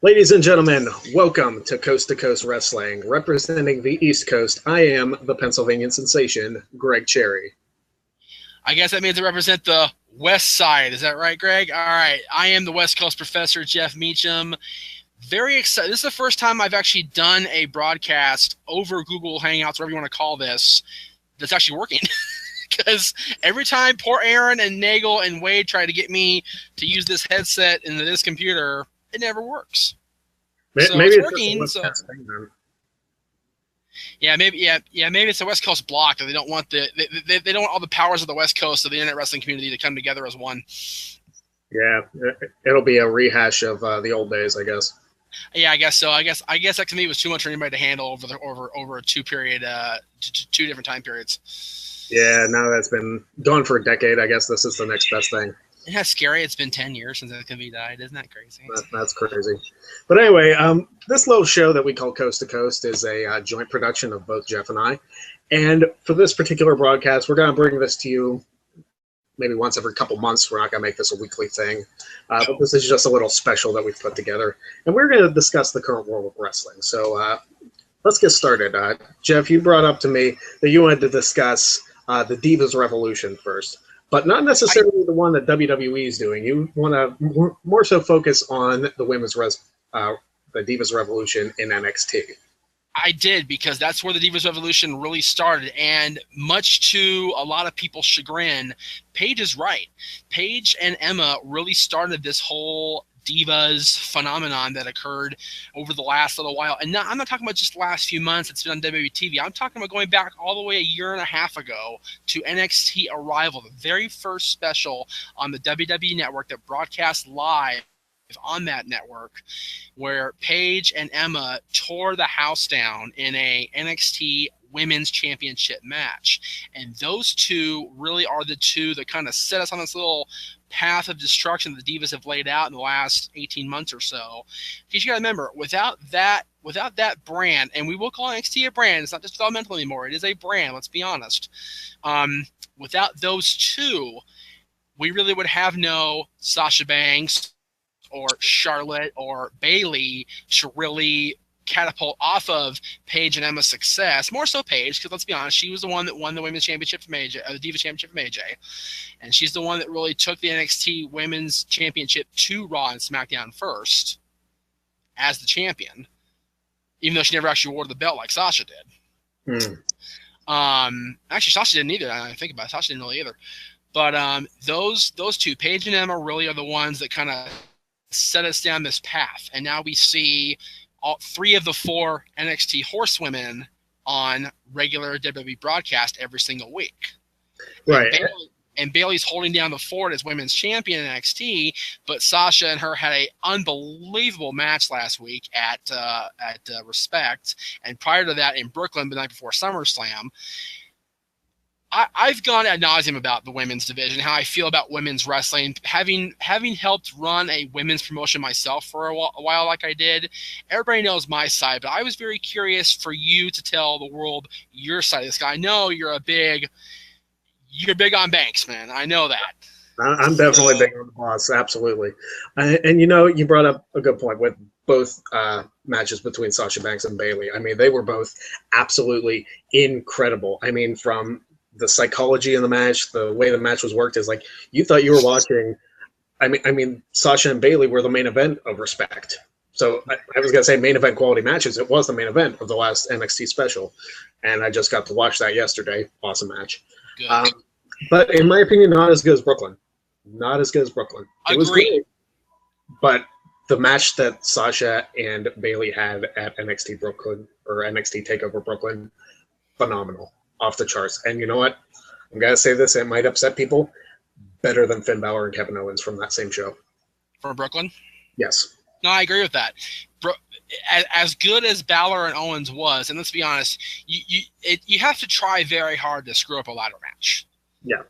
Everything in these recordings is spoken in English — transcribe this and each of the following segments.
Ladies and gentlemen, welcome to Coast Wrestling. Representing the East Coast, I am the Pennsylvania sensation, Greg Cherry. I guess that means I represent the West Side. Is that right, Greg? All right. I am the West Coast professor, Jeff Meacham. Very excited. This is the first time I've actually done a broadcast over Google Hangouts, whatever you want to call this, that's actually working. Because every time poor Aaron and Nagel and Wade try to get me to use this headset into this computer, it never works. So maybe it's working. Just a West Coast thing, then. Yeah, maybe it's a West Coast block that they don't want they don't want all the powers of the West Coast of the internet wrestling community to come together as one. Yeah, it'll be a rehash of the old days, I guess. Yeah, I guess so. I guess that to me was too much for anybody to handle over a two different time periods. Yeah, now that's been gone for a decade. I guess this is the next best thing. Isn't that scary? It's been 10 years since Kaveh died. Isn't that crazy? That's crazy. But anyway, this little show that we call Coast to Coast is a joint production of both Jeff and I. And for this particular broadcast, we're going to bring this to you maybe once every couple months. We're not going to make this a weekly thing. But this is just a little special that we've put together. And we're going to discuss the current world of wrestling. So let's get started. Jeff, you brought up to me that you wanted to discuss the Divas Revolution first. But not necessarily the one that WWE is doing. You want to more so focus on the the Divas Revolution in NXT. I did, because that's where the Divas Revolution really started. And much to a lot of people's chagrin, Paige is right. Paige and Emma really started this whole Divas phenomenon that occurred over the last little while. And I'm not talking about just the last few months it's been on WWE TV. I'm talking about going back all the way a year and a half ago to NXT Arrival, the very first special on the WWE Network that broadcast live on that network, where Paige and Emma tore the house down in a NXT Women's Championship match. And those two really are the two that kind of set us on this little path of destruction the Divas have laid out in the last 18 months or so. Because you got to remember, without that brand, and we will call NXT a brand, it's not just developmental anymore, it is a brand, let's be honest. Without those two, we really would have no Sasha Banks or Charlotte or Bayley to really catapult off of Paige and Emma's success. More so Paige, because let's be honest, she was the one that won the Women's Championship from AJ, the Divas Championship from AJ. And she's the one that really took the NXT Women's Championship to Raw and SmackDown first as the champion, even though she never actually wore the belt like Sasha did. Actually, Sasha didn't either. I think about it. Sasha didn't really either. But those two, Paige and Emma, really are the ones that kind of set us down this path. And now we see all three of the four NXT horsewomen on regular WWE broadcast every single week. Right. And Bayley's holding down the fort as women's champion in NXT, but Sasha and her had an unbelievable match last week at Respect, and prior to that in Brooklyn the night before SummerSlam. I've gone ad nauseum about the women's division, how I feel about women's wrestling. Having helped run a women's promotion myself for a while like I did, everybody knows my side, but I was very curious for you to tell the world your side of this guy. I know you're big on Banks, man. I know that. I'm definitely big on the boss, absolutely. And you brought up a good point with both matches between Sasha Banks and Bayley. I mean, they were both absolutely incredible. I mean, from the psychology in the match, the way the match was worked is like you thought you were watching. I mean, Sasha and Bayley were the main event of Respect. So I was gonna say main event quality matches. It was the main event of the last NXT special, and I just got to watch that yesterday. Awesome match. But in my opinion, not as good as Brooklyn. Not as good as Brooklyn. It was great, but the match that Sasha and Bayley had at NXT Brooklyn or NXT Takeover Brooklyn, phenomenal. Off the charts. And you know what? I'm going to say this, it might upset people. Better than Finn Balor and Kevin Owens from that same show. From Brooklyn? Yes. No, I agree with that. As good as Balor and Owens was, and let's be honest, you have to try very hard to screw up a ladder match. Yeah.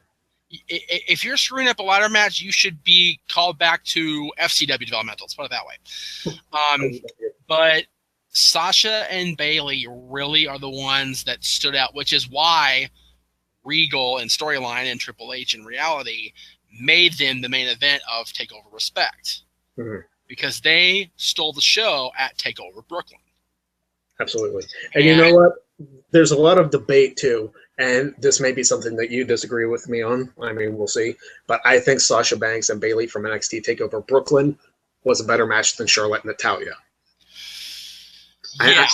If you're screwing up a ladder match, you should be called back to FCW developmental. Let's put it that way. But Sasha and Bayley really are the ones that stood out, which is why Regal and Storyline and Triple H in reality made them the main event of TakeOver Respect. Mm-hmm. because they stole the show at TakeOver Brooklyn. Absolutely. And you know what? There's a lot of debate, too, and this may be something that you disagree with me on. I mean, we'll see. But I think Sasha Banks and Bayley from NXT TakeOver Brooklyn was a better match than Charlotte and Natalya. Yeah.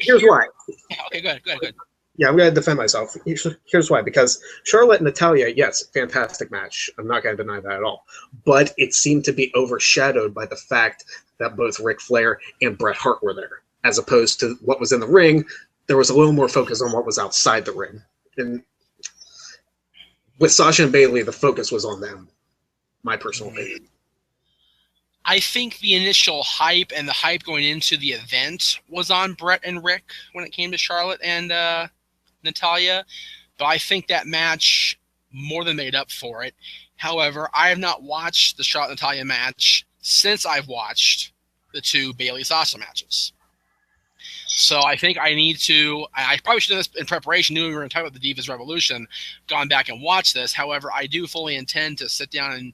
Here's why. Okay, go ahead. Yeah, I'm going to defend myself. Here's why. Because Charlotte and Natalya, yes, fantastic match. I'm not going to deny that at all. But it seemed to be overshadowed by the fact that both Ric Flair and Bret Hart were there. As opposed to what was in the ring, there was a little more focus on what was outside the ring. And with Sasha and Bayley, the focus was on them, my personal opinion. I think the initial hype and the hype going into the event was on Bret and Rick when it came to Charlotte and Natalya. But I think that match more than made up for it. However, I have not watched the Charlotte-Natalya match since I've watched the two Bayley-Sasha matches. So I think I need to – I probably should have done this in preparation, knew we were going to talk about the Divas Revolution, gone back and watched this. However, I do fully intend to sit down and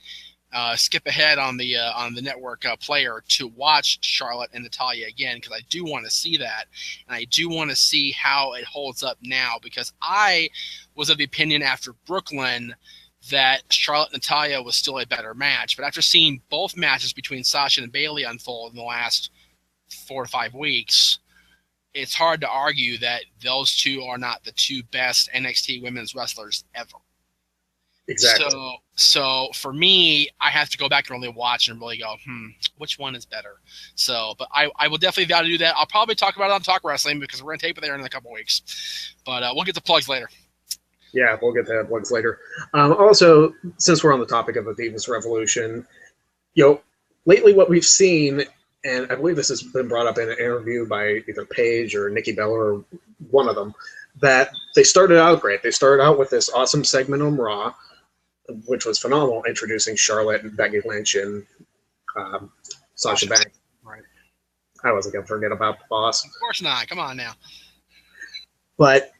skip ahead on the network player to watch Charlotte and Natalya again, because I do want to see that, and I do want to see how it holds up now, because I was of the opinion after Brooklyn that Charlotte and Natalya was still a better match. But after seeing both matches between Sasha and Bayley unfold in the last 4 to 5 weeks, it's hard to argue that those two are not the two best NXT women's wrestlers ever. Exactly. So for me, I have to go back and really watch and really go, which one is better? So, but I will definitely got to do that. I'll probably talk about it on Talk Wrestling because we're going to tape it there in a couple weeks. But we'll get to plugs later. Yeah, we'll get to plugs later. Also, since we're on the topic of the Divas Revolution, lately what we've seen, and I believe this has been brought up in an interview by either Paige or Nikki Bella or one of them, that they started out great. They started out with this awesome segment on Raw, which was phenomenal, introducing Charlotte and Becky Lynch and Sasha Banks. Right. I wasn't going to forget about the boss. Of course not. Come on now. But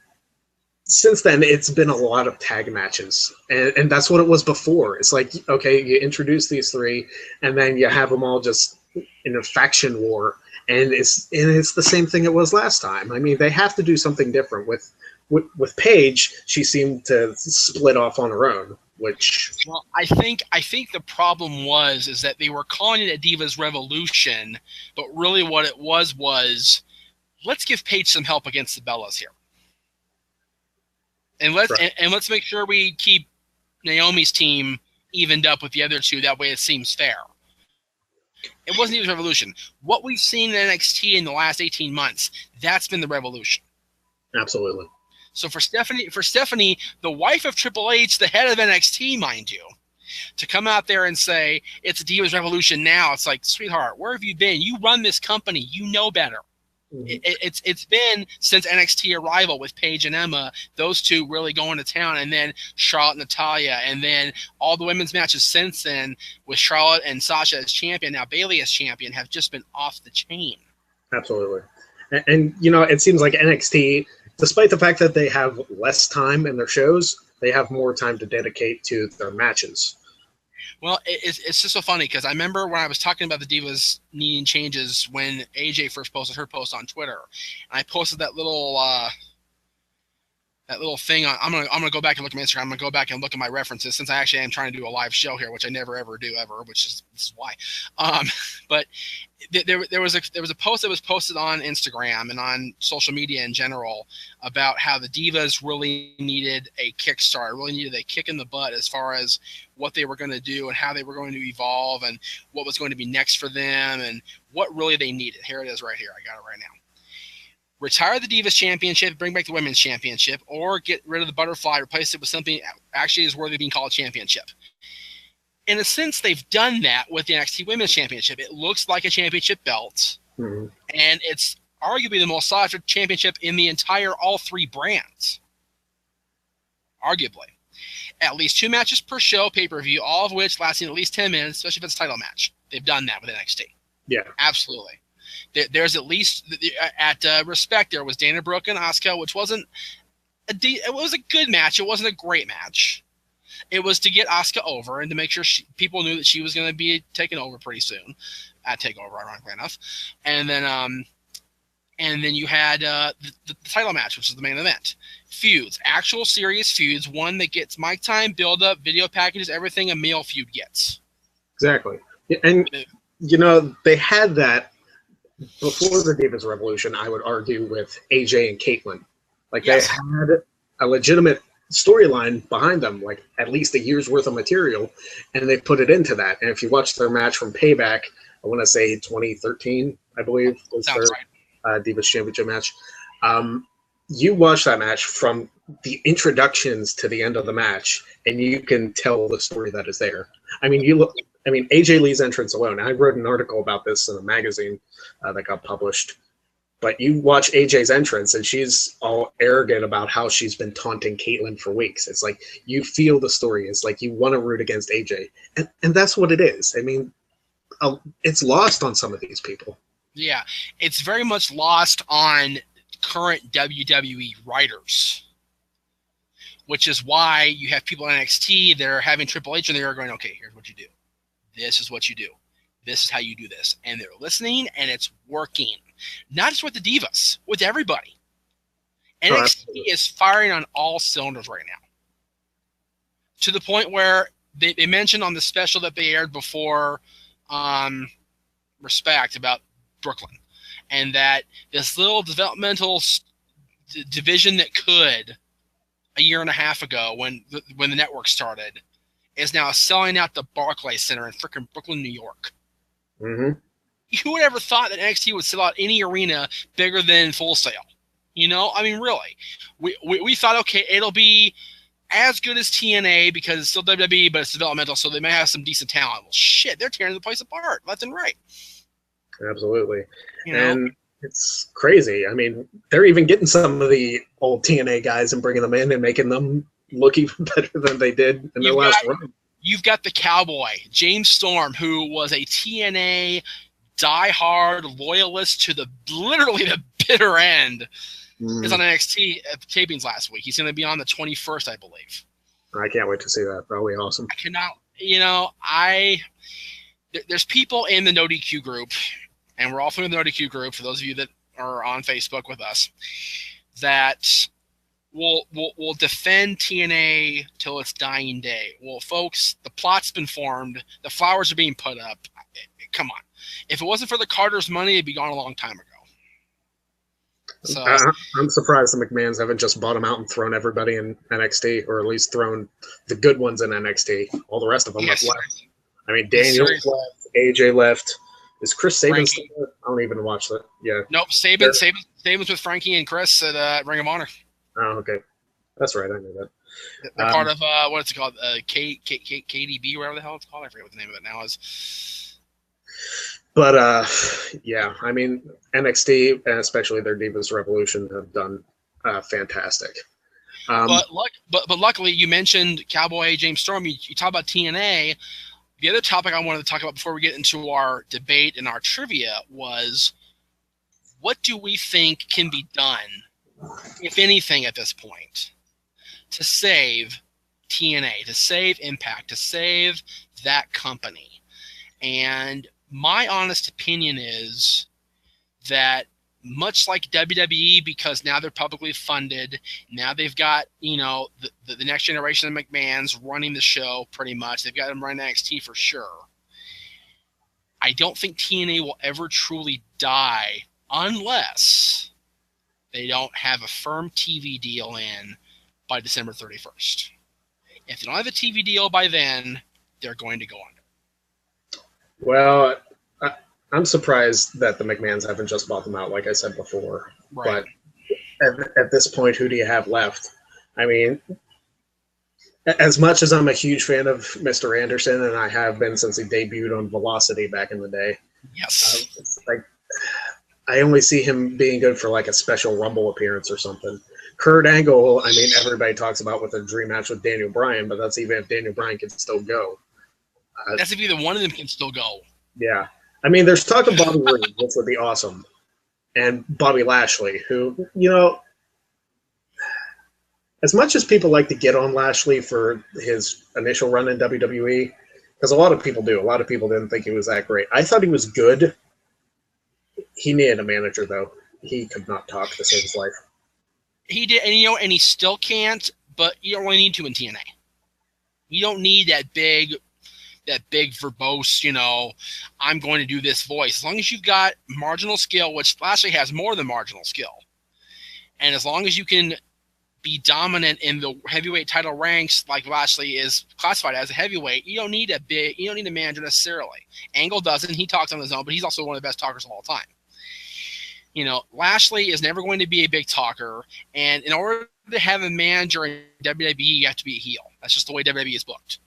since then, it's been a lot of tag matches. And that's what it was before. It's like, okay, you introduce these three, and then you have them all just in a faction war. And it's the same thing it was last time. I mean, they have to do something different. With Paige, she seemed to split off on her own. Well, I think the problem is that they were calling it a Divas Revolution, but really what it was let's give Paige some help against the Bellas here, and let's make sure we keep Naomi's team evened up with the other two. That way, it seems fair. It wasn't Divas Revolution. What we've seen in NXT in the last 18 months, that's been the revolution. Absolutely. So for Stephanie, the wife of Triple H, the head of NXT, mind you, to come out there and say it's a Divas Revolution now, it's like, sweetheart, where have you been? You run this company, you know better. Mm-hmm. It's been since NXT arrival with Paige and Emma, those two really going to town, and then Charlotte and Natalya, and then all the women's matches since then with Charlotte and Sasha as champion, now Bayley as champion, have just been off the chain. Absolutely. And it seems like NXT, despite the fact that they have less time in their shows, they have more time to dedicate to their matches. Well, it's just so funny because I remember when I was talking about the Divas needing changes when AJ first posted her post on Twitter, and I posted that little thing on. I'm gonna go back and look at my Instagram. I'm gonna go back and look at my references since I actually am trying to do a live show here, which I never ever do ever, this is why. But there was a post that was posted on Instagram and on social media in general about how the Divas really needed a kickstart, really needed a kick in the butt as far as what they were going to do and how they were going to evolve and what was going to be next for them and what really they needed. Here it is right here. I got it right now. Retire the Divas Championship, bring back the Women's Championship, or get rid of the Butterfly, replace it with something actually is worthy of being called a championship. In a sense, they've done that with the NXT Women's Championship. It looks like a championship belt, and it's arguably the most sought after championship in the entire all three brands. Arguably. At least 2 matches per show, pay-per-view, all of which lasting at least 10 minutes, especially if it's a title match. They've done that with NXT. Yeah. Absolutely. There's at least at Respect there was Dana Brooke and Asuka, which wasn't it was a good match. It wasn't a great match, It was to get Asuka over and to make sure people knew that she was going to be taken over pretty soon at Takeover, ironically enough. And then you had the title match, which is the main event. Feuds, actual serious feuds, one that gets mic time, build up, video packages, everything a male feud gets. Exactly. And, you know, they had that before the Divas Revolution, I would argue, with AJ and Caitlyn. Like, yes. They had a legitimate storyline behind them, like at least a year's worth of material, and they put it into that. And if you watch their match from Payback, I want to say 2013, I believe, was their Divas Championship match. You watch that match from the introductions to the end of the match, and you can tell the story that is there. I mean, AJ Lee's entrance alone. I wrote an article about this in a magazine that got published. But you watch AJ's entrance, and she's all arrogant about how she's been taunting Caitlyn for weeks. It's like you feel the story. It's like you want to root against AJ. And that's what it is. I mean, it's lost on some of these people. Yeah, it's very much lost on current WWE writers, which is why you have people in NXT that are having Triple H and they're going, okay, here's what you do. This is what you do. This is how you do this. And they're listening, and it's working. Not just with the Divas, with everybody. NXT is firing on all cylinders right now. To the point where they mentioned on the special that they aired before Respect about Brooklyn, and that this little developmental division that could a year and a half ago when the network started is now selling out the Barclays Center in frickin' Brooklyn, New York. Mm-hmm. Who would ever thought that NXT would sell out any arena bigger than Full Sail? You know, I mean, really, we thought, okay, it'll be as good as TNA because it's still WWE, but it's developmental, so they may have some decent talent. Well, shit, they're tearing the place apart left and right. Absolutely. You know? And it's crazy. I mean, they're even getting some of the old TNA guys and bringing them in and making them look even better than they did in their last run. You've got the Cowboy, James Storm, who was a TNA diehard loyalist to literally the bitter end. Is on NXT tapings last week. He's going to be on the 21st, I believe. I can't wait to see that. That'll be awesome. I cannot, you know, there's people in the No DQ group, and we're all from the No DQ group, for those of you that are on Facebook with us, that will defend TNA till its dying day. Well, folks, the plot's been formed. The flowers are being put up. Come on. If it wasn't for the Carter's money, it'd be gone a long time ago. So I'm surprised the McMahons haven't just bought them out and thrown everybody in NXT, or at least thrown the good ones in NXT. All the rest of them have left. I mean, Daniel left, AJ left. Is Chris Sabin still there? I don't even watch that. Yeah. Nope. Sabin's with Frankie and Chris at Ring of Honor. Oh, okay. That's right. I knew that. They're part of what's it called? KDB, whatever the hell it's called. I forget what the name of it now is. But yeah, I mean, NXT and especially their Divas Revolution have done fantastic. But luckily, you mentioned Cowboy James Storm. You talk about TNA. The other topic I wanted to talk about before we get into our debate and our trivia was, what do we think can be done, if anything, at this point, to save TNA, to save Impact, to save that company? And my honest opinion is that, much like WWE, because now they're publicly funded, now they've got, you know, the next generation of McMahons running the show pretty much. They've got them running NXT for sure. I don't think TNA will ever truly die unless they don't have a firm TV deal in by December 31st. If they don't have a TV deal by then, they're going to go under. Well, I'm surprised that the McMahons haven't just bought them out, like I said before. Right. But at this point, who do you have left? I mean, as much as I'm a huge fan of Mr. Anderson, and I have been since he debuted on Velocity back in the day. Yes. It's like, I only see him being good for like a special Rumble appearance or something. Kurt Angle, I mean, everybody talks about with a dream match with Daniel Bryan, but that's even if Daniel Bryan can still go. That's if either one of them can still go. Yeah. I mean, there's talk of Bobby Roode, which would be awesome. And Bobby Lashley, who, you know, as much as people like to get on Lashley for his initial run in WWE, because a lot of people do. A lot of people didn't think he was that great. I thought he was good. He needed a manager, though. He could not talk to save his life. He did, and he still can't. But you don't really need to in TNA. You don't need that big verbose, I'm going to do this voice. As long as you've got marginal skill, which Lashley has more than marginal skill, and as long as you can be dominant in the heavyweight title ranks, like Lashley is classified as a heavyweight, you don't need a manager necessarily. Angle doesn't. He talks on his own, but he's also one of the best talkers of all time. Lashley is never going to be a big talker, and in order to have a manager in WWE, you have to be a heel. That's just the way WWE is booked.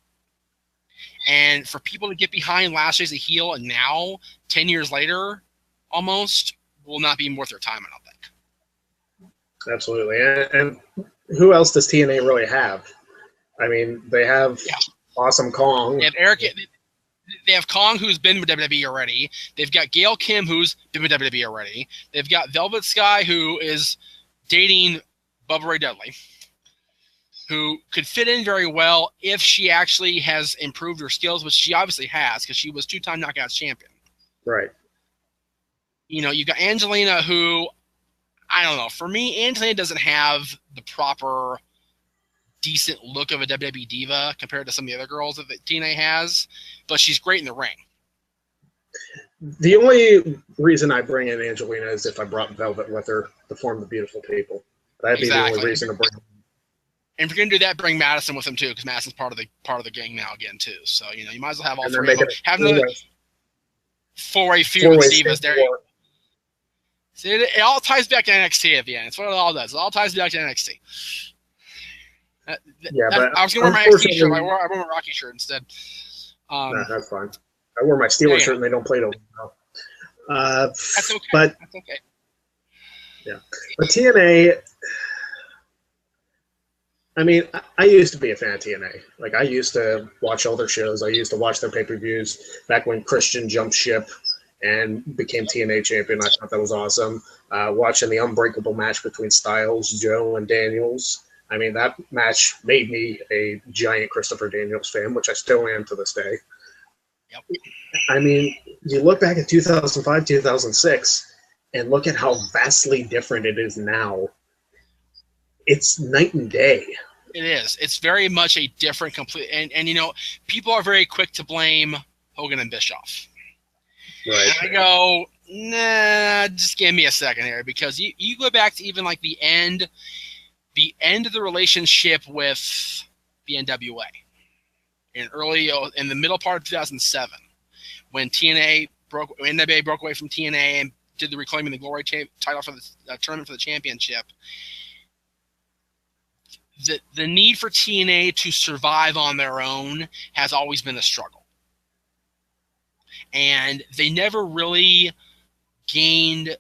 And for people to get behind Lashley as a heel, and now 10 years later, almost, will not be worth their time, I don't think. Absolutely. And who else does TNA really have? I mean, they have Awesome Kong. They have Kong, who's been with WWE already. They've got Gail Kim, who's been with WWE already. They've got Velvet Sky, who is dating Bubba Ray Dudley, who could fit in very well if she actually has improved her skills, which she obviously has, because she was 2-time Knockouts champion. Right. You've got Angelina, who, I don't know. For me, Angelina doesn't have the proper, decent look of a WWE diva compared to some of the other girls that the TNA has, but she's great in the ring. The only reason I bring in Angelina is if I brought Velvet with her to form the Beautiful People. That'd be the only reason to bring her. And if you're gonna do that, bring Madison with him too, because Madison's part of the gang now again too. So you might as well have all three of them. Have another four-way feud with Divas. There you go. See, it all ties back to NXT at the end. It's what it all does. It all ties back to NXT. But I was gonna wear my NXT shirt. I wore my Rocky shirt instead. No, that's fine. I wore my Steelers shirt, and they don't play it over now. That's okay. But that's okay. Yeah, but TNA. I mean, I used to be a fan of TNA. Like, I used to watch all their shows. I used to watch their pay-per-views back when Christian jumped ship and became TNA champion. I thought that was awesome. Watching the unbreakable match between Styles, Joe, and Daniels. I mean, that match made me a giant Christopher Daniels fan, which I still am to this day. Yep. I mean, you look back at 2005, 2006, and look at how vastly different it is now. It's night and day. It is. It's very much a different complete. And people are very quick to blame Hogan and Bischoff. Right. And I go, nah, just give me a second here, because you go back to even like the end of the relationship with the NWA in the middle part of 2007, when NWA broke away from TNA and did the Reclaiming the Glory title for the tournament for the championship. The need for TNA to survive on their own has always been a struggle. And they never really gained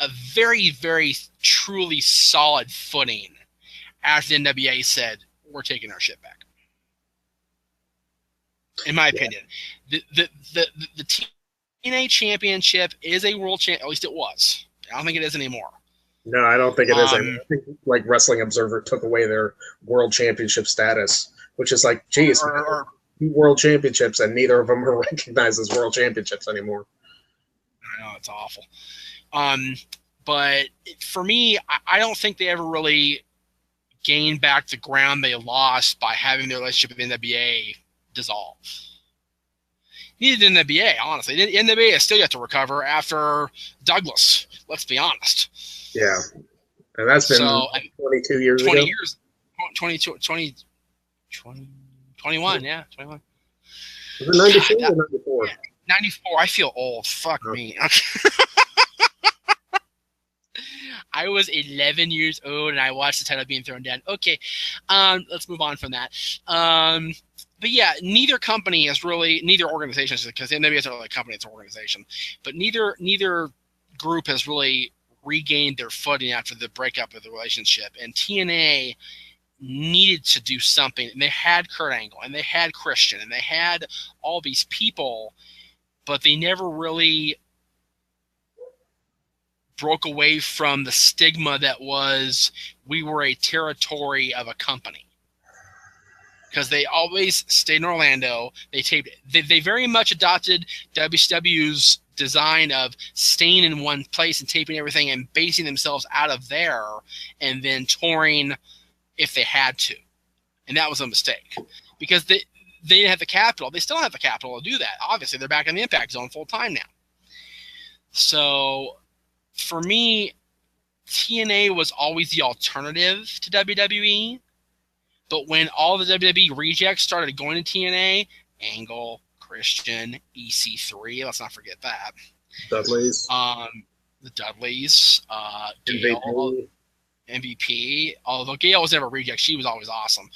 a very, very truly solid footing after the NWA said, we're taking our shit back. In my opinion. The TNA championship is a world champ. At least it was. I don't think it is anymore. No, I don't think it is. I think like Wrestling Observer took away their world championship status, which is like, geez, two world championships, and neither of them are recognized as world championships anymore. I know, it's awful. But for me, I don't think they ever really gained back the ground they lost by having their relationship with the NWA dissolve. Neither did the NWA, honestly. The NWA has still yet to recover after Douglas, let's be honest. Yeah. And that's been 22 years 20 ago. Years. 21, yeah. 21. Was it 94 or 94? 94. I feel old. Fuck me. I was 11 years old and I watched the title being thrown down. Okay, let's move on from that. But yeah, neither organization, because NWA is not really a company, it's an organization, but neither group has really regained their footing after the breakup of the relationship. And TNA needed to do something. And they had Kurt Angle, and they had Christian, and they had all these people, but they never really broke away from the stigma that was we were a territory of a company. Because they always stayed in Orlando. They taped it. They very much adopted WCW's design of staying in one place and taping everything and basing themselves out of there and then touring if they had to. And that was a mistake. Because they didn't have the capital. They still have the capital to do that. Obviously, they're back in the Impact Zone full time now. So, for me, TNA was always the alternative to WWE. But when all the WWE rejects started going to TNA, Angle, Christian, EC3, let's not forget that. Dudleys. The Dudleys, Gail, MVP. Although Gail was never a reject, she was always awesome.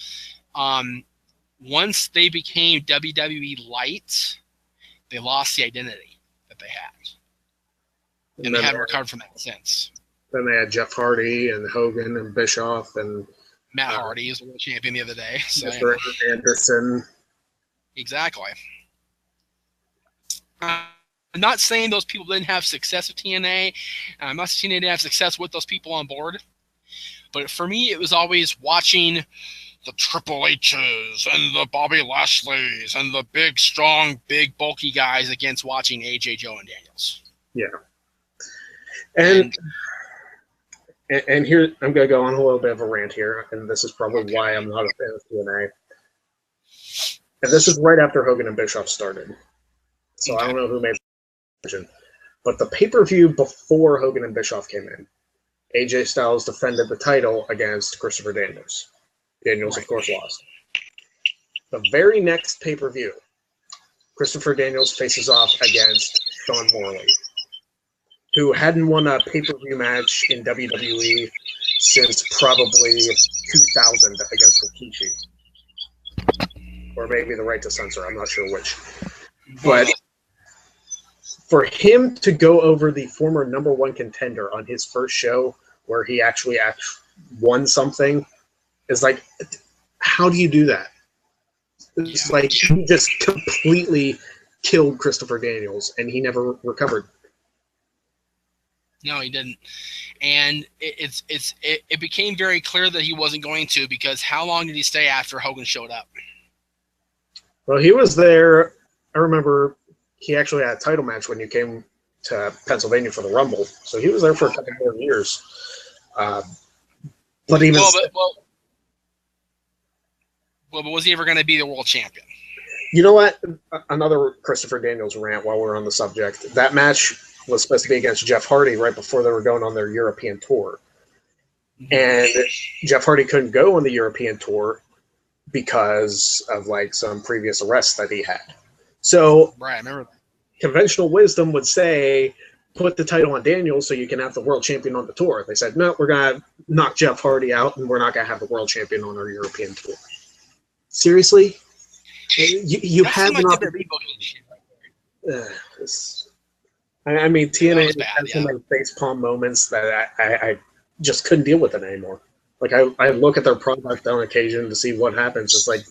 Once they became WWE Light, they lost the identity that they had. And they haven't recovered from that since. Then they had Jeff Hardy and Hogan and Bischoff and Matt Hardy is the world champion the other day. So, Mr. Anderson. Exactly. I'm not saying those people didn't have success with TNA. I'm not saying they didn't have success with those people on board. But for me, it was always watching the Triple H's and the Bobby Lashley's and the big, strong, big, bulky guys against watching AJ, Joe, and Daniels. Yeah. And here, I'm going to go on a little bit of a rant here, and this is probably why I'm not a fan of TNA. And this is right after Hogan and Bischoff started. So I don't know who made the decision. But the pay-per-view before Hogan and Bischoff came in, AJ Styles defended the title against Christopher Daniels. Daniels, of course, lost. The very next pay-per-view, Christopher Daniels faces off against Sean Morley, who hadn't won a pay-per-view match in WWE since probably 2000 against Rikishi. Or maybe the Right to Censor, I'm not sure which. But for him to go over the former #1 contender on his first show where he actually won something is like, how do you do that? It's like he just completely killed Christopher Daniels and he never recovered. No, he didn't. And it became very clear that he wasn't going to, because how long did he stay after Hogan showed up? Well, he was there. I remember he actually had a title match when you came to Pennsylvania for the Rumble. So he was there for a couple more years. But even but was he ever going to be the world champion? You know what? Another Christopher Daniels rant while we're on the subject. That match was supposed to be against Jeff Hardy right before they were going on their European tour. And Jeff Hardy couldn't go on the European tour because of like some previous arrests that he had. So right, I remember that. Conventional wisdom would say, put the title on Daniels so you can have the world champion on the tour. They said, no, we're going to knock Jeff Hardy out and we're not going to have the world champion on our European tour. Seriously? You have an opportunity. I mean, TNA has some of the facepalm moments that I just couldn't deal with it anymore. Like, I look at their product on occasion to see what happens. It's like,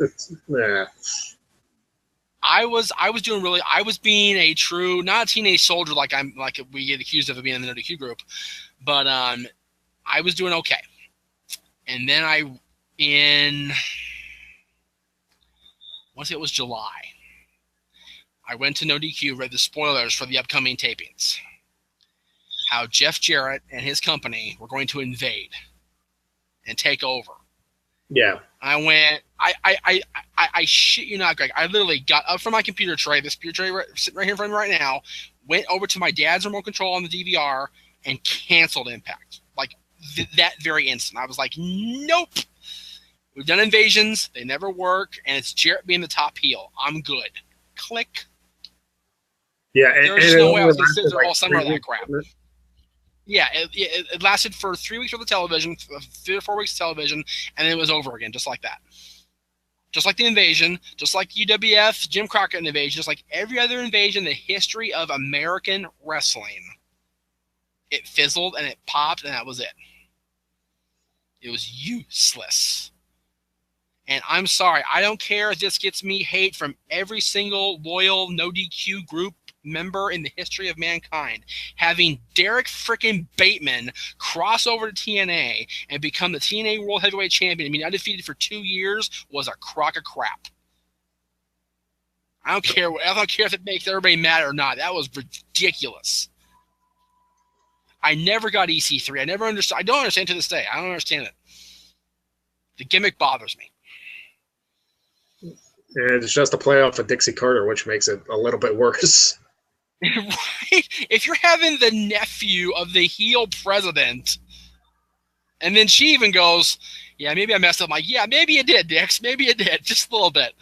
I was doing really. I was being a true, not a teenage soldier like we get accused of being in the NXT group, but I was doing okay. And then I want to say it was July. I went to No DQ, read the spoilers for the upcoming tapings. How Jeff Jarrett and his company were going to invade and take over. Yeah. I went, I shit you not, Greg. I literally got up from my computer tray, this computer tray sitting right here in front of me right now, went over to my dad's remote control on the DVR and canceled Impact. Like that very instant. I was like, nope. We've done invasions. They never work. And it's Jarrett being the top heel. I'm good. Click. Yeah. There's no way I was going to sit there all summer of that crap. Yeah, it lasted for 3 weeks of the television, 3 or 4 weeks of television, and then it was over again, just like that. Just like the invasion, just like UWF, Jim Crockett invasion, just like every other invasion in the history of American wrestling. It fizzled and it popped, and that was it. It was useless. And I'm sorry, I don't care if this gets me hate from every single loyal no DQ group member in the history of mankind. Having Derek frickin' Bateman cross over to TNA and become the TNA World Heavyweight Champion and being undefeated for 2 years was a crock of crap. I don't care if it makes everybody mad or not. That was ridiculous. I never got EC3. I never understood. I don't understand to this day. I don't understand it. The gimmick bothers me. And it's just a playoff of Dixie Carter, which makes it a little bit worse. Right? If you're having the nephew of the heel president, and then she even goes, yeah, maybe I messed up. I'm like, yeah, maybe you did, Dix. Maybe you did. Just a little bit.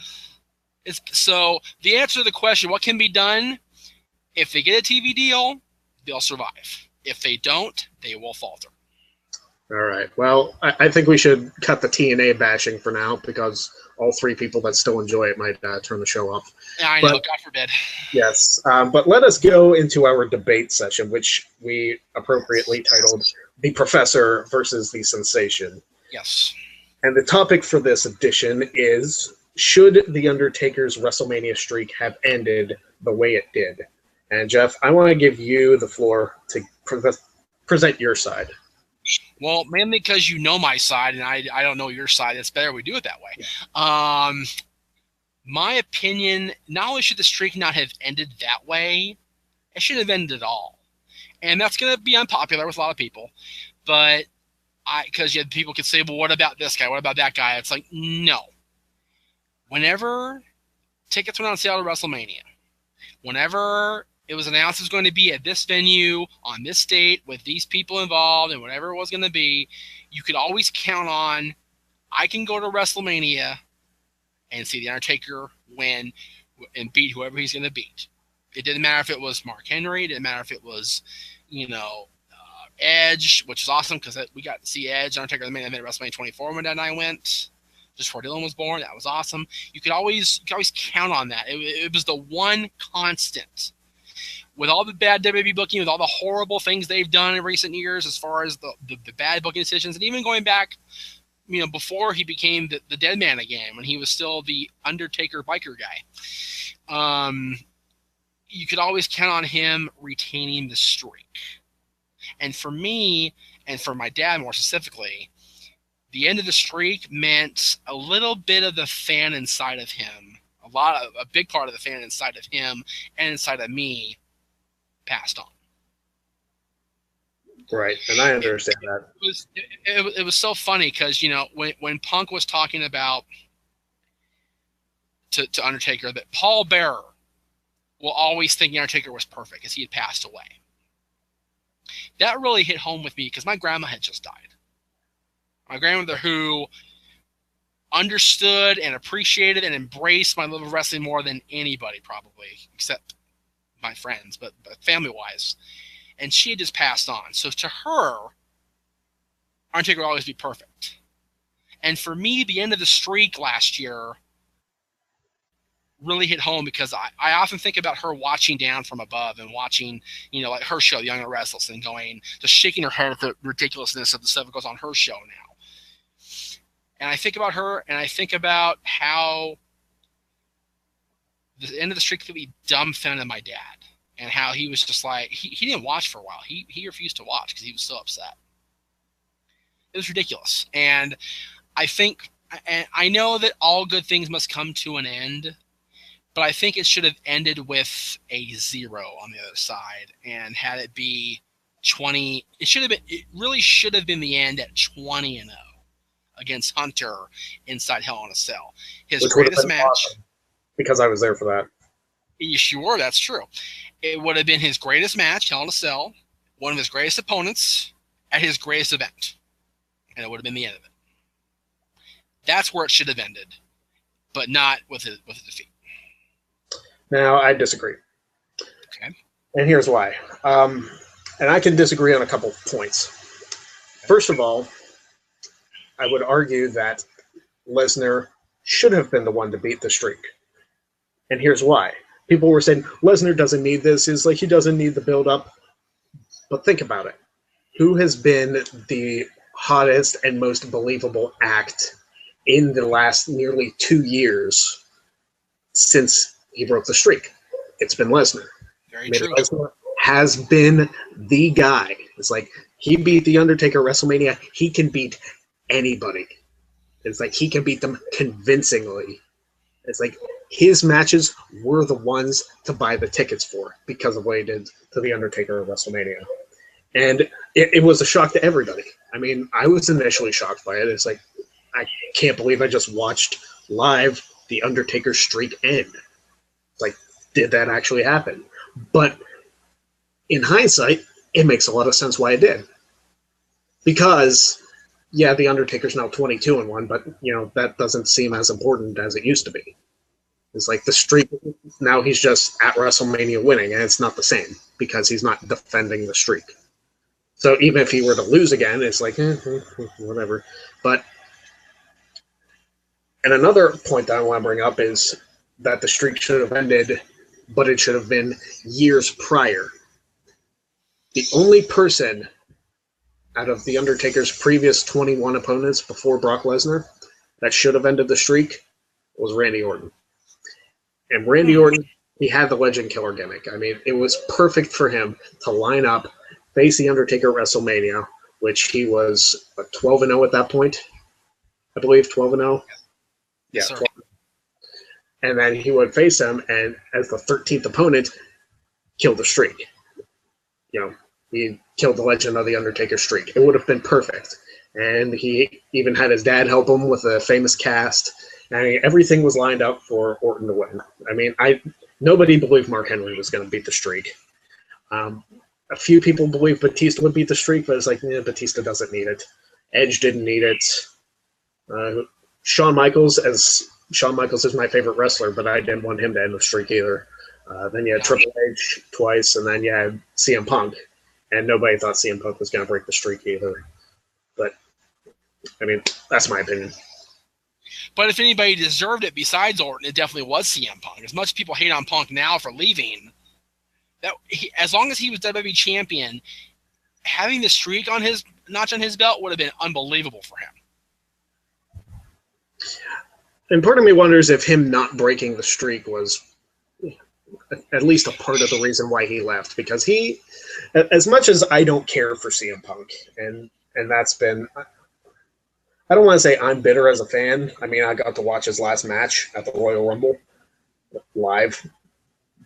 So the answer to the question, what can be done? If they get a TV deal, they'll survive. If they don't, they will falter. All right. Well, I think we should cut the TNA bashing for now because all three people that still enjoy it might turn the show off. I know, God forbid. Yes. But let us go into our debate session, which we appropriately titled The Professor versus the Sensation. Yes. And the topic for this edition is, should The Undertaker's WrestleMania streak have ended the way it did? And Jeff, I want to give you the floor to present your side. Well, mainly because you know my side and I don't know your side. It's better we do it that way. Yeah. My opinion, not only should the streak not have ended that way, it should have ended at all. And that's going to be unpopular with a lot of people. But because people could say, well, what about this guy? What about that guy? It's like, no. Whenever tickets went on sale to WrestleMania, whenever it was announced it was going to be at this venue, on this date, with these people involved, and whatever it was going to be, you could always count on, I can go to WrestleMania and see The Undertaker win and beat whoever he's going to beat. It didn't matter if it was Mark Henry. It didn't matter if it was, Edge, which is awesome because we got to see Edge, Undertaker, the main event at WrestleMania 24 when that night went. Just before Dylan was born. That was awesome. You could always count on that. It was the one constant. With all the bad WWE booking, with all the horrible things they've done in recent years as far as the bad booking decisions, and even going back, before he became the dead man again, when he was still the Undertaker biker guy, you could always count on him retaining the streak. And for me, and for my dad more specifically, the end of the streak meant a little bit of the fan inside of him, a big part of the fan inside of him and inside of me passed on. Right, and I understand that. It was so funny because, when Punk was talking about to Undertaker that Paul Bearer will always think the Undertaker was perfect because he had passed away. That really hit home with me because my grandma had just died. My grandmother, who understood and appreciated and embraced my love of wrestling more than anybody probably, except my friends, but family-wise. And she had just passed on. So to her, Undertaker will always be perfect. And for me, the end of the streak last year really hit home because I often think about her watching down from above and watching, like her show, Young and Restless, and just shaking her head at the ridiculousness of the stuff that goes on her show now. And I think about her, and I think about how the end of the streak really dumbfounded my dad, and how he was just like, he didn't watch for a while. He refused to watch because he was so upset. It was ridiculous. And I know that all good things must come to an end, but I think it should have ended with a 0 on the other side and had it be 20. It really should have been the end at 20-0 against Hunter inside Hell in a Cell. His greatest match. Awesome, because I was there for that. You sure? That's true. It would have been his greatest match, Hell in a Cell, one of his greatest opponents at his greatest event. And it would have been the end of it. That's where it should have ended, but not with a defeat. Now, I disagree. Okay. And here's why. And I can disagree on a couple points. First of all, I would argue that Lesnar should have been the one to beat the streak. And here's why. People were saying, Lesnar doesn't need this. It's like he doesn't need the build-up. But think about it. Who has been the hottest and most believable act in the last nearly 2 years since he broke the streak? It's been Lesnar. Very true. Lesnar has been the guy. It's like he beat The Undertaker at WrestleMania. He can beat anybody. It's like he can beat them convincingly. It's like his matches were the ones to buy the tickets for because of what he did to The Undertaker at WrestleMania. And it was a shock to everybody. I mean, I was initially shocked by it. It's like, I can't believe I just watched live The Undertaker streak end. It's like, did that actually happen? But in hindsight, it makes a lot of sense why it did. Because, yeah, The Undertaker's now 22-1, but, that doesn't seem as important as it used to be. It's like the streak, now he's just at WrestleMania winning, and it's not the same because he's not defending the streak. So even if he were to lose again, it's like, whatever. But, and another point that I want to bring up is that the streak should have ended, but it should have been years prior. The only person out of The Undertaker's previous 21 opponents before Brock Lesnar that should have ended the streak was Randy Orton. And Randy Orton, he had the Legend Killer gimmick. I mean, it was perfect for him to line up, face The Undertaker at WrestleMania, which he was 12-0 at that point, I believe, 12-0. Yeah, 12. And then he would face him, and as the 13th opponent, kill the streak. He killed the Legend of The Undertaker streak. It would have been perfect. And he even had his dad help him with a famous cast. I mean, everything was lined up for Orton to win. I mean, nobody believed Mark Henry was going to beat the streak. A few people believed Batista would beat the streak, but it's like, Batista doesn't need it. Edge didn't need it. Shawn Michaels is my favorite wrestler, but I didn't want him to end the streak either. Then you had Triple H twice, and then you had CM Punk. And nobody thought CM Punk was going to break the streak either. But, I mean, that's my opinion. But if anybody deserved it besides Orton, it definitely was CM Punk. As much as people hate on Punk now for leaving, as long as he was WWE champion, having the streak on his notch on his belt would have been unbelievable for him. And part of me wonders if him not breaking the streak was at least a part of the reason why he left. Because he, as much as I don't care for CM Punk, and that's been, I don't want to say I'm bitter as a fan. I mean, I got to watch his last match at the Royal Rumble live,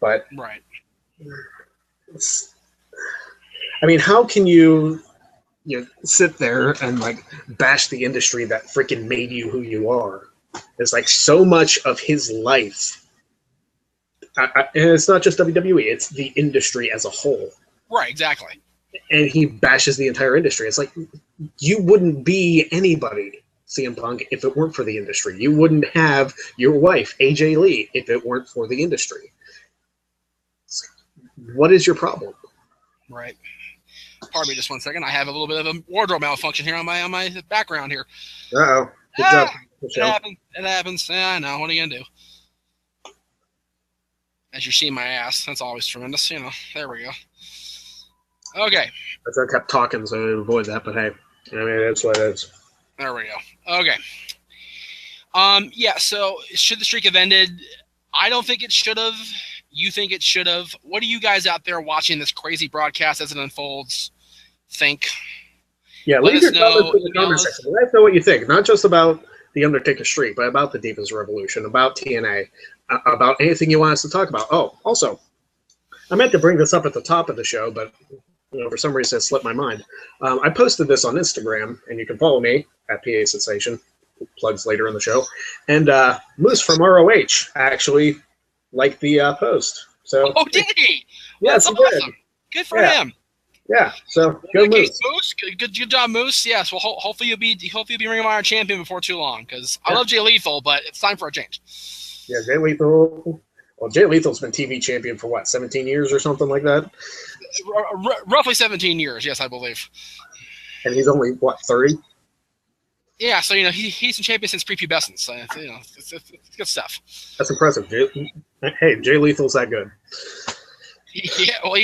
but right. I mean, how can you sit there and like bash the industry that freaking made you who you are? It's like so much of his life. And it's not just WWE, it's the industry as a whole. Right, exactly. And he bashes the entire industry. It's like, you wouldn't be anybody, CM Punk, if it weren't for the industry. You wouldn't have your wife, AJ Lee, if it weren't for the industry. What is your problem? Right. Pardon me just 1 second. I have a little bit of a wardrobe malfunction here on my background here. Uh-oh. Good job. It happens. Yeah, I know. What are you going to do? As you see my ass. That's always tremendous. There we go. Okay. I should have kept talking so I avoid that, but hey. I mean, that's what it is. There we go. Okay. Yeah, so should the streak have ended? I don't think it should have. You think it should have. What do you guys out there watching this crazy broadcast as it unfolds think? Yeah, leave your comments in the comment section. Let us know what you think. Not just about the Undertaker streak, but about the Divas Revolution, about TNA, about anything you want us to talk about. Oh, also, I meant to bring this up at the top of the show, but for some reason it slipped my mind. I posted this on Instagram, and you can follow me at PA Sensation. Plugs later in the show. And Moose from ROH actually liked the post. So, did he? Yes, that's he awesome. did. Good for him. Yeah, so go Moose. Good job, Moose. Yes, well, hopefully you'll be Ring of Honor champion before too long. Because I love Jay Lethal, but it's time for a change. Yeah, Jay Lethal. Well, Jay Lethal's been TV champion for what, 17 years or something like that? Roughly 17 years, yes, I believe. And he's only what, 30? Yeah, so he's been champion since prepubescence. So it's good stuff. That's impressive. Hey, Jay Lethal's that good. Yeah, well,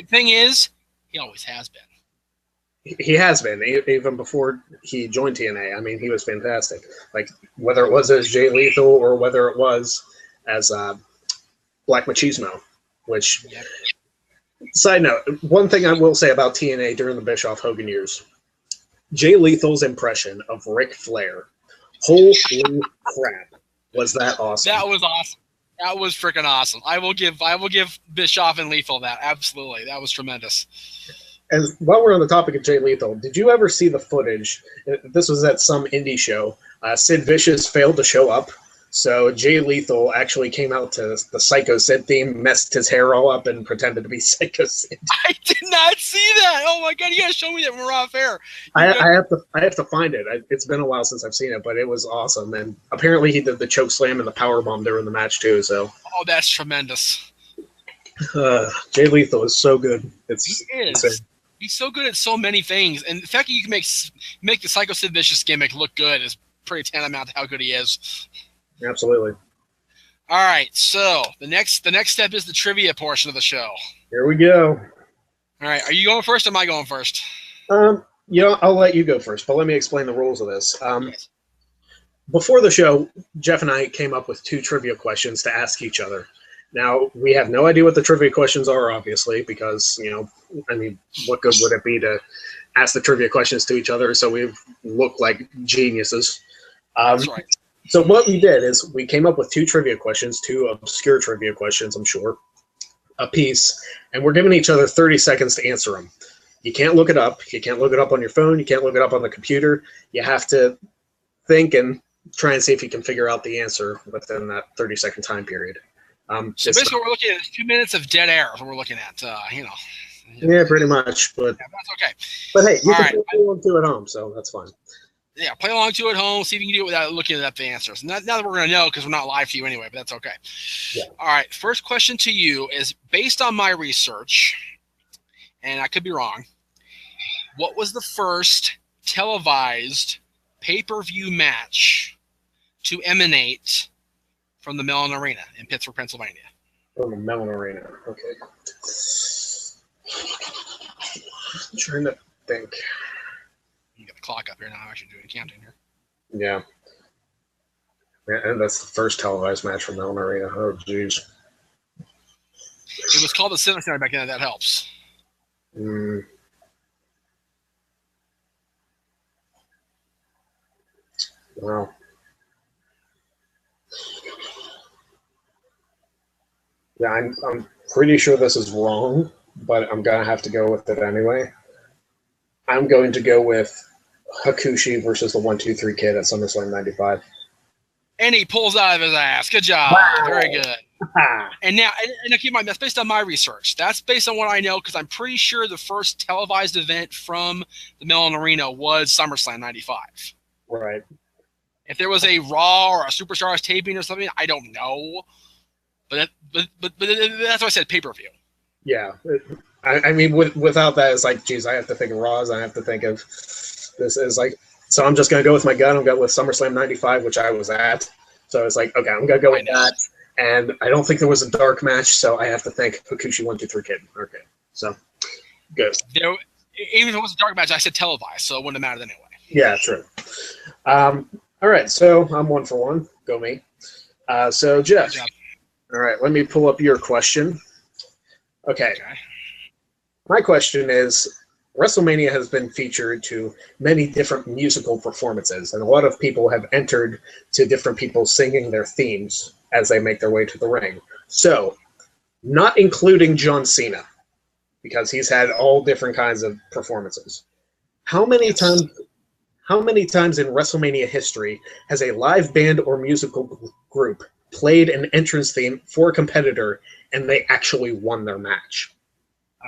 thing is, he always has been. He has been, even before he joined TNA. I mean, he was fantastic. Like, whether it was as Jay Lethal or whether it was as Black Machismo, which Side note, one thing I will say about TNA during the Bischoff-Hogan years, Jay Lethal's impression of Ric Flair, holy crap, was that awesome. That was awesome. That was freaking awesome. I will give Bischoff and Lethal that. Absolutely. That was tremendous. And while we're on the topic of Jay Lethal, did you ever see the footage? This was at some indie show. Sid Vicious failed to show up, so Jay Lethal actually came out to the Psycho Sid theme, messed his hair all up, and pretended to be Psycho Sid. I did not see that. Oh my god! You gotta show me that when we're off air. I have to find it. It's been a while since I've seen it, but it was awesome. And apparently he did the choke slam and the power bomb during the match too. So that's tremendous. Jay Lethal is so good. He is. Insane. He's so good at so many things, and the fact that you can make the Psycho Sid Vicious gimmick look good is pretty tantamount to how good he is. Absolutely. All right, so the next step is the trivia portion of the show. Here we go. All right, are you going first or am I going first? I'll let you go first, but let me explain the rules of this. Yes. Before the show, Jeff and I came up with 2 trivia questions to ask each other. Now, we have no idea what the trivia questions are, obviously, because, what good would it be to ask the trivia questions to each other so we look like geniuses? That's right. So what we did is we came up with 2 trivia questions, 2 obscure trivia questions, I'm sure, a piece, and we're giving each other 30 seconds to answer them. You can't look it up. You can't look it up on your phone. You can't look it up on the computer. You have to think and try and see if you can figure out the answer within that 30-second time period. So basically, what we're looking at is 2 minutes of dead air. Is what we're looking at. Yeah, pretty much. But yeah, that's okay. But hey, you can play along to at home, so that's fine. Yeah, play along to at home. See if you can do it without looking up the answers. Now that we're going to know because we're not live to you anyway, but that's okay. Yeah. All right. First question to you is based on my research, and I could be wrong. What was the first televised pay-per-view match to emanate from the Mellon Arena in Pittsburgh, Pennsylvania? From the Mellon Arena. Okay. I'm trying to think. You got the clock up here now. I'm actually doing counting here. Yeah. And that's the first televised match from Mellon Arena. Oh, jeez. It was called the Civic Center back then. That helps. Wow. Yeah, I'm pretty sure this is wrong, but I'm going to have to go with it anyway. I'm going to go with Hakushi versus the 1-2-3 Kid at SummerSlam 95. And he pulls out of his ass. Good job. Wow. Very good. And now keep in mind, that's based on my research. That's based on what I know because I'm pretty sure the first televised event from the Mellon Arena was SummerSlam 95. Right. If there was a Raw or a Superstars taping or something, I don't know. But that's why I said pay-per-view. Yeah. I mean, without that, it's like, geez, I have to think of Raws. I have to think of this is like, so I'm just going to go with my gut. I'm going with SummerSlam 95, which I was at. So it's like, okay, I'm going to go with that. And I don't think there was a dark match, so I have to think Hakushi 1-2-3 Kid. Okay. So, good. Even if it was a dark match, I said televised, so it wouldn't have mattered anyway. Yeah, true. All right, so I'm 1 for 1. Go me. So, Jeff. All right, let me pull up your question. Okay. My question is, WrestleMania has been featured to many different musical performances, and a lot of people have entered to different people singing their themes as they make their way to the ring. So, not including John Cena, because he's had all different kinds of performances. How many times in WrestleMania history has a live band or musical group played an entrance theme for a competitor and they actually won their match?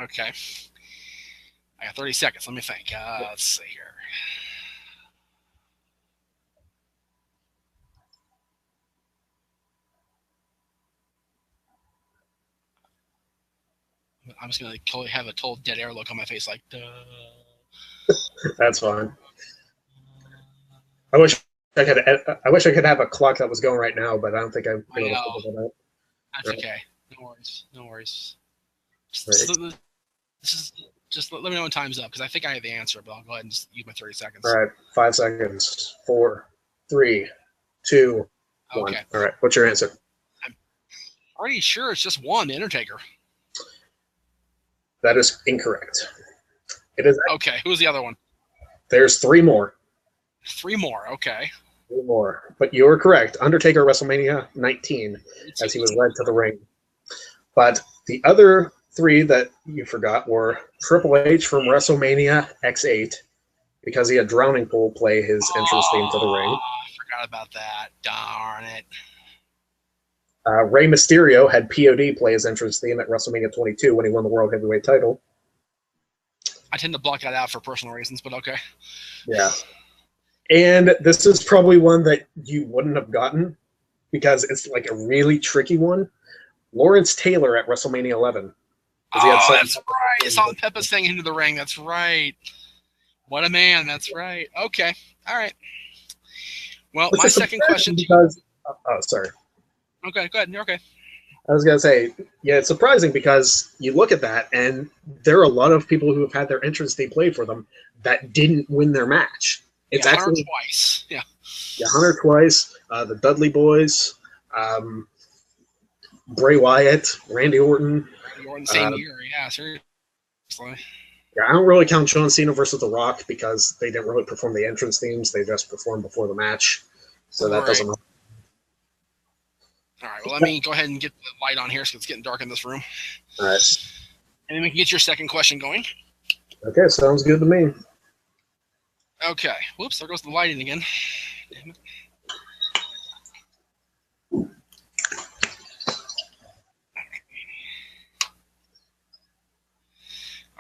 Okay. I got 30 seconds. Let me think. Let's see here. I'm just going to have a total dead air look on my face like, duh. That's fine. I wish I could have a clock that was going right now, but I don't think I'm able to figure that out. That's okay. No worries. Right. Just let me know when time's up, because I think I have the answer, but I'll go ahead and just use my 30 seconds. All right, 5 seconds. 4, 3, 2, 1. Okay. All right, what's your answer? I'm pretty sure it's just one, The Undertaker. That is incorrect. It is. Okay, who's the other one? There's three more. Three more. Okay. Three more. But you were correct. Undertaker WrestleMania 19, as he was led to the ring. But the other three that you forgot were Triple H from WrestleMania X8, because he had Drowning Pool play his entrance theme to the ring. I forgot about that. Darn it. Rey Mysterio had POD play his entrance theme at WrestleMania 22 when he won the World Heavyweight title. I tend to block that out for personal reasons, but okay. Yeah. And this is probably one that you wouldn't have gotten because it's like a really tricky one. Lawrence Taylor at WrestleMania 11. Oh, that's right. Salt and Pepper thing into the ring. That's right. What a man. That's right. Okay. All right. Well, my second question to you. Oh, sorry. Okay, go ahead. You're okay. I was going to say, yeah, it's surprising because you look at that and there are a lot of people who have had their entrance they played for them that didn't win their match. It's Hunter actually twice. Yeah. Yeah, Hunter twice, the Dudley Boys, Bray Wyatt, Randy Orton. Same year, yeah, seriously. Yeah, I don't really count John Cena versus The Rock because they didn't really perform the entrance themes. They just performed before the match. So that doesn't matter. All right, well, let me go ahead and get the light on here because it's getting dark in this room. All right. And then we can get your second question going. Okay, sounds good to me. Okay. Whoops, there goes the lighting again. Damn it.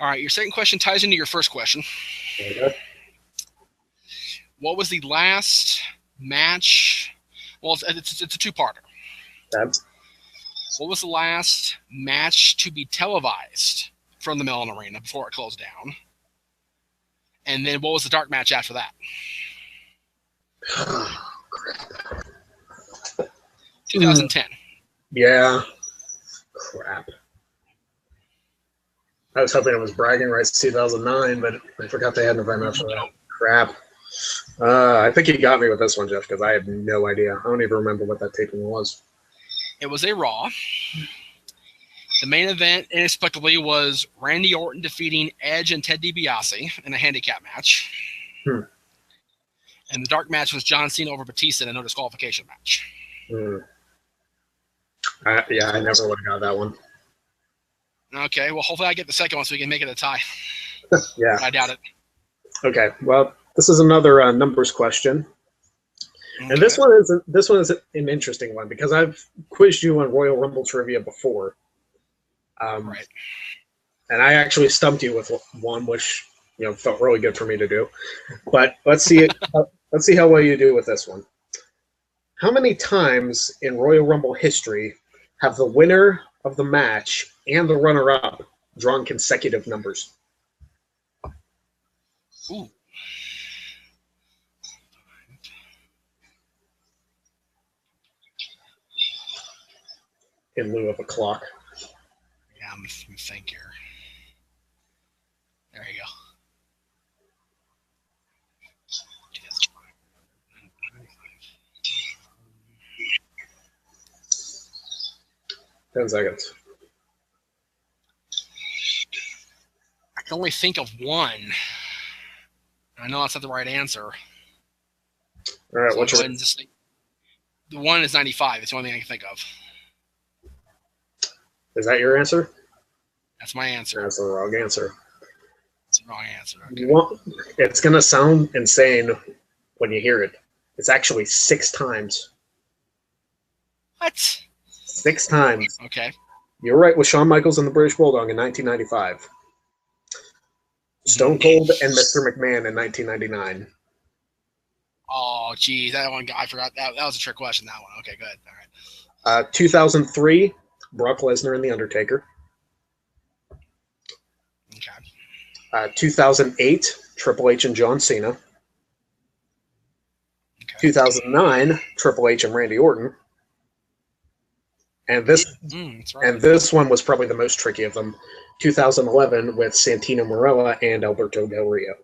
All right, your second question ties into your first question. Okay. What was the last match? Well, it's a two-parter. Okay. What was the last match to be televised from the Mellon Arena before it closed down? And then what was the dark match after that? 2010. Yeah. Crap. I was hoping it was bragging rights 2009, but I forgot they had an event after that. Crap. I think you got me with this one, Jeff, because I have no idea. I don't even remember what that taping was. It was a Raw. The main event, inexplicably, was Randy Orton defeating Edge and Ted DiBiase in a handicap match. And the dark match was John Cena over Batista in a no disqualification match. Yeah, I never would have got that one. Okay, well, hopefully I get the second one so we can make it a tie. Yeah. I doubt it. Okay, well, this is another numbers question. Okay. And this one is an interesting one because I've quizzed you on Royal Rumble trivia before. Right. And I actually stumped you with one, which felt really good for me to do. But let's see let's see how well you do with this one. How many times in Royal Rumble history have the winner of the match and the runner-up drawn consecutive numbers? Ooh. In lieu of a clock. Yeah, I'm thinking here. There you go. 10 seconds. I can only think of one. I know that's not the right answer. All right, so what's your... The one is 95. It's the only thing I can think of. Is that your answer? That's my answer. That's the wrong answer. That's the wrong answer. Okay. It's going to sound insane when you hear it. It's actually 6 times. What? 6 times. Okay. You're right with Shawn Michaels and the British Bulldog in 1995. Stone Cold and Mr. McMahon in 1999. Oh, geez. That one, I forgot. That was a trick question, that one. Okay, good. All right. 2003, Brock Lesnar and The Undertaker. Okay. 2008, Triple H and John Cena. Okay. 2009, Triple H and Randy Orton. And this and this one was probably the most tricky of them. 2011 with Santino Marella and Alberto Del Rio.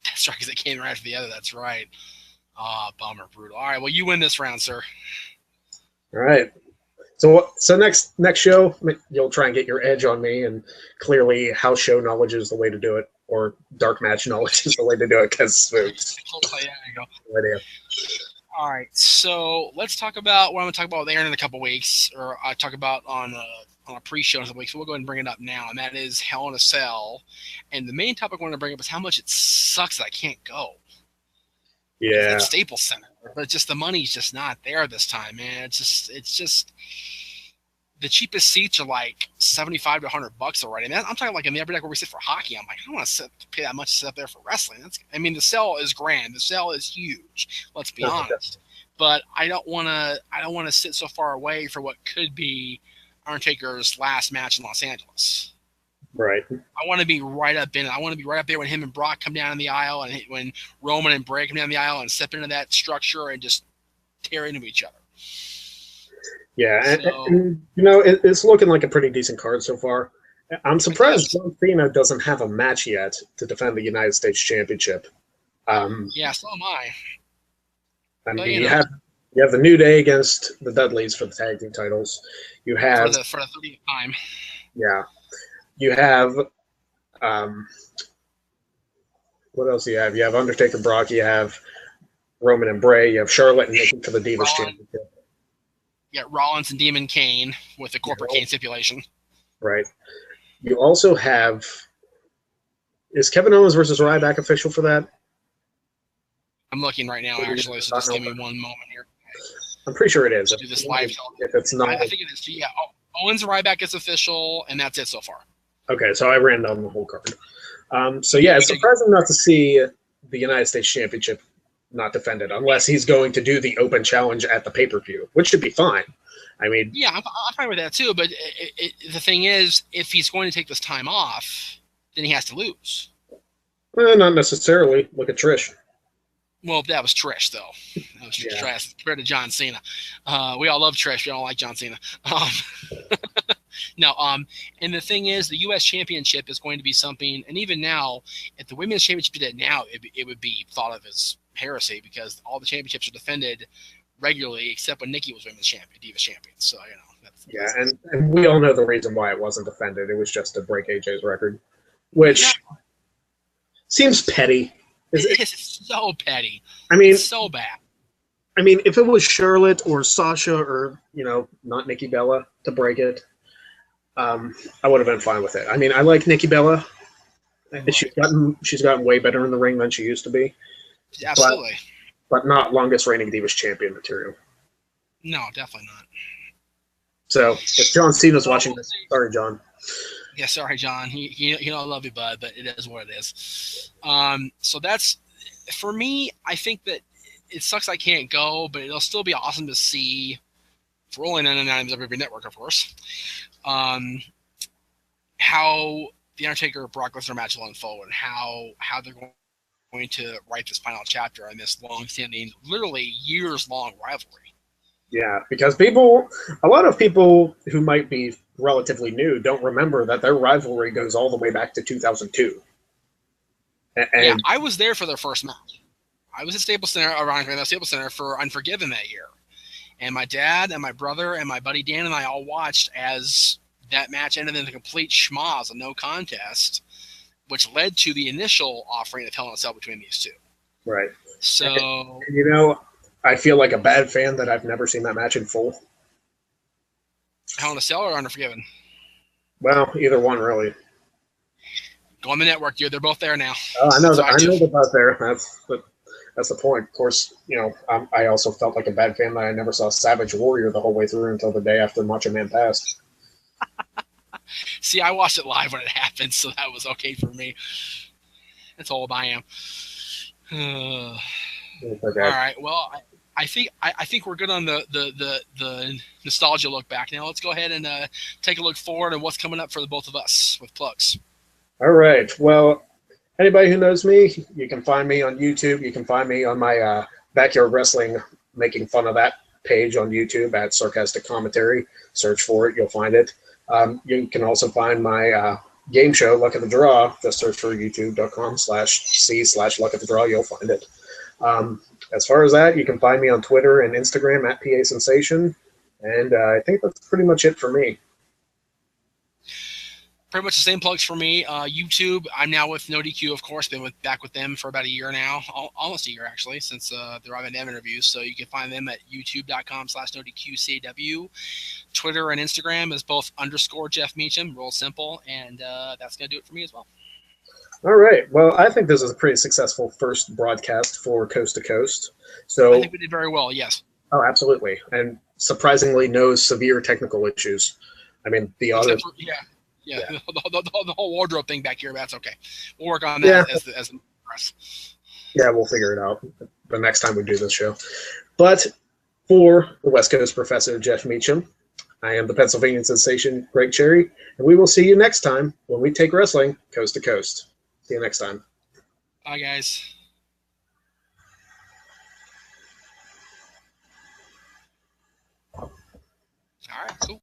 That's right, because it came right after the other. That's right. Ah, bummer, brutal. All right, well, you win this round, sir. All right. So next show, you'll try and get your edge on me, and clearly house show knowledge is the way to do it, or dark match knowledge is the way to do it, because Oh, yeah, there you go. idea. All right, so let's talk about what I'm going to talk about with Aaron in a couple weeks, or I talk about on a pre-show in a couple weeks. So we'll go ahead and bring it up now, and that is Hell in a Cell. And the main topic I want to bring up is how much it sucks that I can't go. Yeah, it's Staples Center, but just the money's just not there this time, man. It's just the cheapest seats are like $75 to $100 already. And I'm talking like in the upper deck where we sit for hockey. I'm like, I don't want to pay that much to sit up there for wrestling. The cell is grand. The cell is huge. Let's be honest. But I don't want to sit so far away for what could be Undertaker's last match in Los Angeles. Right. I want to be right up in it. I want to be right up there when him and Brock come down in the aisle, and when Roman and Bray come down the aisle and step into that structure and just tear into each other. Yeah, and it's looking like a pretty decent card so far. I'm surprised John Cena doesn't have a match yet to defend the United States Championship. Yeah, so am I. I mean, you have the New Day against the Dudleys for the tag team titles. You have for the 30th time. Yeah. You have, what else do you have? You have Undertaker, Brock. You have Roman and Bray. You have Charlotte and Nikki for the Divas Championship. Yeah, Rollins and Demon Kane with the corporate Kane stipulation. Right. You also have, is Kevin Owens versus Ryback official for that? I'm looking right now, actually, so just give me one moment here. I'm pretty sure it is. Do this live. If it's not, I think it is. Yeah, Owens and Ryback is official, and that's it so far. Okay, so I ran down the whole card. So yeah, it's surprising not to see the United States Championship not defended, unless he's going to do the open challenge at the pay-per-view, which should be fine. I mean, yeah, I'm fine with that too. But the thing is, if he's going to take this time off, then he has to lose. Not necessarily. Look at Trish. Well, that was Trish, though. That was Trish compared to John Cena. We all love Trish. We don't like John Cena. No, and the thing is, the U.S. Championship is going to be something, and even now, if the Women's Championship did it now, it would be thought of as heresy, because all the championships are defended regularly, except when Nikki was Women's Champion, Divas Champion. So, and we all know the reason why it wasn't defended. It was just to break AJ's record, which seems petty. It's so petty. I mean, it's so bad. I mean, if it was Charlotte or Sasha or, not Nikki Bella to break it, I would have been fine with it. I mean, I like Nikki Bella. She's gotten way better in the ring than she used to be. Absolutely. But not longest reigning Divas Champion material. No, definitely not. So if John Cena's watching this, sorry, John. Yeah, sorry, John. He don't love you, bud, but it is what it is. So that's, for me, I think that it sucks I can't go, but it'll still be awesome to see, for only 99 WWE Network, of course, how the Undertaker Brock Lesnar match will unfold, and how they're going to write this final chapter in this long-standing, literally years-long rivalry. Yeah, because a lot of people who might be relatively new don't remember that their rivalry goes all the way back to 2002. And I was there for their first match. I was at Staples Center for Unforgiven that year. And my dad and my brother and my buddy Dan and I all watched as that match ended in a complete schmoz, a no contest, which led to the initial offering of Hell in a Cell between these two. Right. So, I feel like a bad fan that I've never seen that match in full. Hell in a Cell or Unforgiven? Well, either one, really. Go on the network, dude. They're both there now. Oh, I know that. I know they're both there. That's the point. Of course, I also felt like a bad fan that I never saw Savage Warrior the whole way through until the day after Macho Man passed. See, I watched it live when it happened, so that was okay for me. That's how old I am. Okay. All right. Well, I think we're good on the nostalgia look back. Now let's go ahead and take a look forward and what's coming up for the both of us with plugs. All right. Well, anybody who knows me, you can find me on YouTube. You can find me on my Backyard Wrestling Making Fun of That page on YouTube at Sarcastic Commentary. Search for it. You'll find it. You can also find my game show, Luck of the Draw. Just search for youtube.com/c/Luck of the Draw. You'll find it. As far as that, you can find me on Twitter and Instagram at PA Sensation. And I think that's pretty much it for me. Pretty much the same plugs for me. YouTube, I'm now with No DQ, of course. Been back with them for about a year now, almost a year actually, since they're having them interviews. So you can find them at youtube.com/NoDQCW. Twitter and Instagram is both _Jeff Meacham, real simple, and that's gonna do it for me as well. All right. Well, I think this is a pretty successful first broadcast for Coast to Coast. So I think we did very well. Yes. Oh, absolutely, and surprisingly, no severe technical issues. I mean, the other. Yeah. The whole wardrobe thing back here, that's okay. We'll work on that as the press. Yeah, we'll figure it out the next time we do this show. But for the West Coast professor, Jeff Meacham, I am the Pennsylvania sensation, Greg Cherry, and we will see you next time when we take wrestling coast to coast. See you next time. Bye, guys. All right, cool.